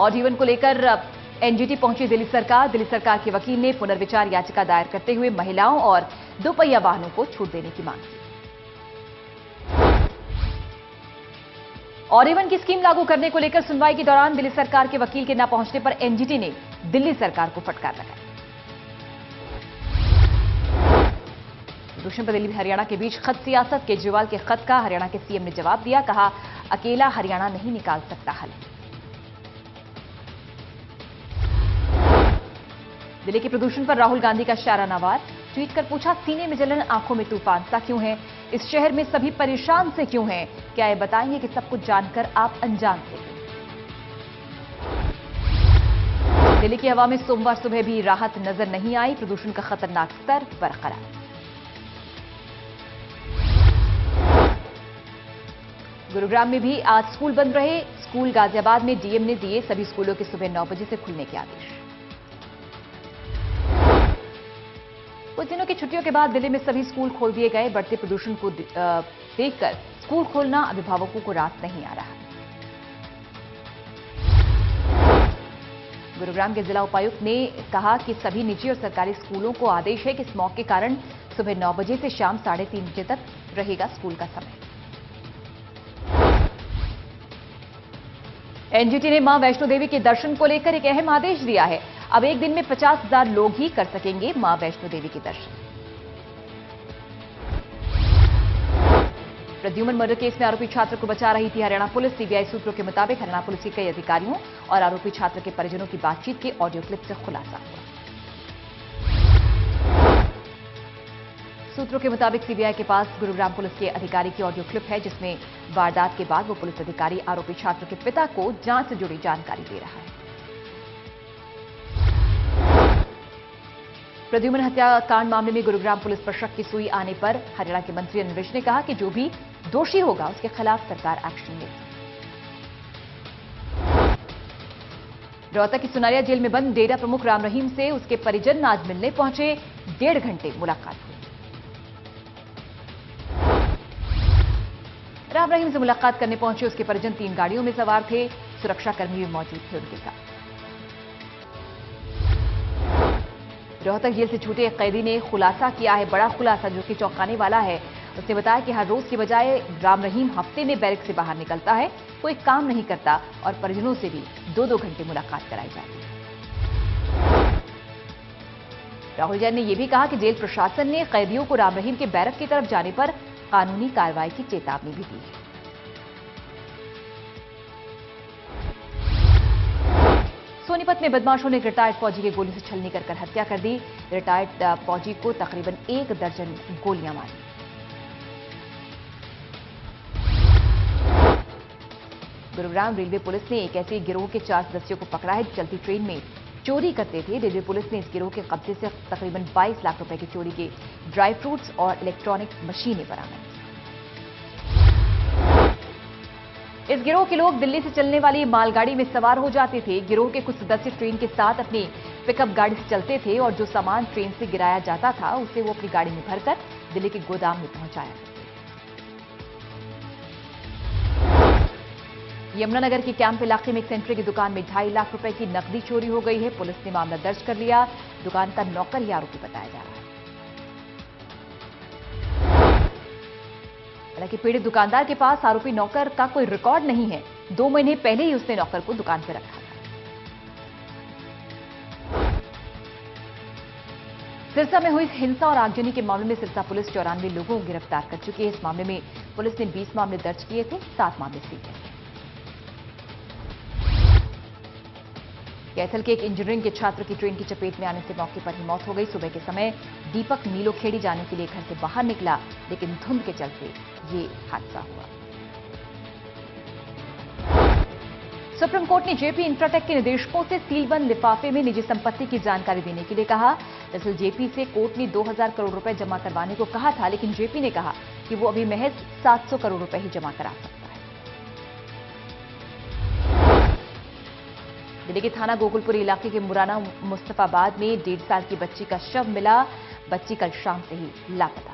और जीवन को लेकर एनजीटी पहुंची दिल्ली सरकार के वकील ने पुनर्विचार याचिका दायर करते हुए महिलाओं और दोपहिया वाहनों को छूट देने की मांग की। और A1 की स्कीम लागू करने को लेकर सुनवाई के दौरान दिल्ली सरकार के वकील के न पहुंचने पर एनजीटी ने दिल्ली सरकार को फटकार लगाई। प्रदूषण पर दिल्ली हरियाणा के बीच खत सियासत। केजरीवाल के खत का हरियाणा के सीएम ने जवाब दिया, कहा अकेला हरियाणा नहीं निकाल सकता हल। दिल्ली के प्रदूषण पर राहुल गांधी का शारानावार। ट्वीट कर पूछा, सीने में जलन आंखों में तूफान सा क्यों है? इस शहर में सभी परेशान से क्यों हैं? क्या ये बताएंगे कि सब कुछ जानकर आप अनजान थे? दिल्ली की हवा में सोमवार सुबह भी राहत नजर नहीं आई। प्रदूषण का खतरनाक स्तर बरकरार। गुरुग्राम में भी आज स्कूल बंद रहे। स्कूल गाजियाबाद में डीएम ने दिए सभी स्कूलों के सुबह 9 बजे से खुलने के आदेश। कुछ दिनों की छुट्टियों के बाद दिल्ली में सभी स्कूल खोल दिए गए। बढ़ते प्रदूषण को देखकर स्कूल खोलना अभिभावकों को रास नहीं आ रहा। गुरुग्राम के जिला उपायुक्त ने कहा कि सभी निजी और सरकारी स्कूलों को आदेश है कि स्मॉग के कारण सुबह 9 बजे से शाम 3:30 बजे तक रहेगा स्कूल का समय। एनजीटी ने मां वैष्णो देवी के दर्शन को लेकर एक अहम आदेश दिया है। अब एक दिन में 50,000 लोग ही कर सकेंगे मां वैष्णो देवी के दर्शन। प्रद्युमन मर्डर केस में आरोपी छात्र को बचा रही थी हरियाणा पुलिस। सीबीआई सूत्रों के मुताबिक हरियाणा पुलिस के कई अधिकारियों और आरोपी छात्र के परिजनों की बातचीत के ऑडियो क्लिप से खुलासा हुआ। सूत्रों के मुताबिक सीबीआई के पास गुरुग्राम पुलिस के अधिकारी की ऑडियो क्लिप है, जिसमें वारदात के बाद वो पुलिस अधिकारी आरोपी छात्र के पिता को जांच से जुड़ी जानकारी दे रहा है। प्रद्युमन हत्याकांड मामले में गुरुग्राम पुलिस पर शक की सुई आने पर हरियाणा के मंत्री अनिल विज ने कहा कि जो भी दोषी होगा उसके खिलाफ सरकार एक्शन लेगी। रोहतक की सुनारिया जेल में बंद डेरा प्रमुख राम रहीम से उसके परिजन आज मिलने पहुंचे। 1.5 घंटे मुलाकात हुई। राम रहीम से मुलाकात करने पहुंचे उसके परिजन 3 गाड़ियों में सवार थे। सुरक्षाकर्मी भी मौजूद थे उनके साथ। रोहतक जेल से छूटे एक कैदी ने खुलासा किया है, बड़ा खुलासा जो कि चौंकाने वाला है। उसने बताया कि हर रोज की बजाय राम रहीम हफ्ते में बैरक से बाहर निकलता है, कोई काम नहीं करता और परिजनों से भी 2-2 घंटे मुलाकात कराई जाती है। राहुल जैन ने यह भी कहा कि जेल प्रशासन ने कैदियों को राम रहीम के बैरक की तरफ जाने पर कानूनी कार्रवाई की चेतावनी भी दी है। सोनीपत में बदमाशों ने रिटायर्ड फौजी की गोली से छलनी कर हत्या कर दी। रिटायर्ड फौजी को तकरीबन 1 दर्जन गोलियां मारी। गुरुग्राम रेलवे पुलिस ने एक ऐसे गिरोह के 4 सदस्यों को पकड़ा है जो चलती ट्रेन में चोरी करते थे। रेलवे पुलिस ने इस गिरोह के कब्जे से तकरीबन 22 लाख रुपए की चोरी के ड्राई फ्रूट्स और इलेक्ट्रॉनिक मशीनें बरामद। इस गिरोह के लोग दिल्ली से चलने वाली मालगाड़ी में सवार हो जाते थे। गिरोह के कुछ सदस्य ट्रेन के साथ अपनी पिकअप गाड़ी से चलते थे और जो सामान ट्रेन से गिराया जाता था उसे वो अपनी गाड़ी में भरकर दिल्ली के गोदाम में पहुंचाया। यमुनानगर के कैंप इलाके में एक सेंट्री की दुकान में 2.5 लाख रुपए की नकदी चोरी हो गई है। पुलिस ने मामला दर्ज कर लिया। दुकान का नौकर ही आरोपी बताया जा रहा है। हालांकि पीड़ित दुकानदार के पास आरोपी नौकर का कोई रिकॉर्ड नहीं है। 2 महीने पहले ही उसने नौकर को दुकान पर रखा था। सिरसा में हुई हिंसा और आगजनी के मामले में सिरसा पुलिस 94 लोगों को गिरफ्तार कर चुकी है। इस मामले में पुलिस ने 20 मामले दर्ज किए थे, 7 मामले सील हैं। कैथल के एक इंजीनियरिंग के छात्र की ट्रेन की चपेट में आने से मौके पर ही मौत हो गई। सुबह के समय दीपक नीलोखेड़ी जाने के लिए घर से बाहर निकला, लेकिन धुंध के चलते ये हादसा हुआ। सुप्रीम कोर्ट ने जेपी इंफ्राटेक के निदेशकों से सीलबंद लिफाफे में निजी संपत्ति की जानकारी देने के लिए कहा। दरअसल जेपी से कोर्ट ने 2000 करोड़ रुपए जमा करवाने को कहा था, लेकिन जेपी ने कहा कि वो अभी महज 700 करोड़ रुपए ही जमा करा सकता है। दिल्ली के थाना गोकुलपुरी इलाके के मुराना मुस्तफाबाद में 1.5 साल की बच्ची का शव मिला। बच्ची कल शाम से ही लापता।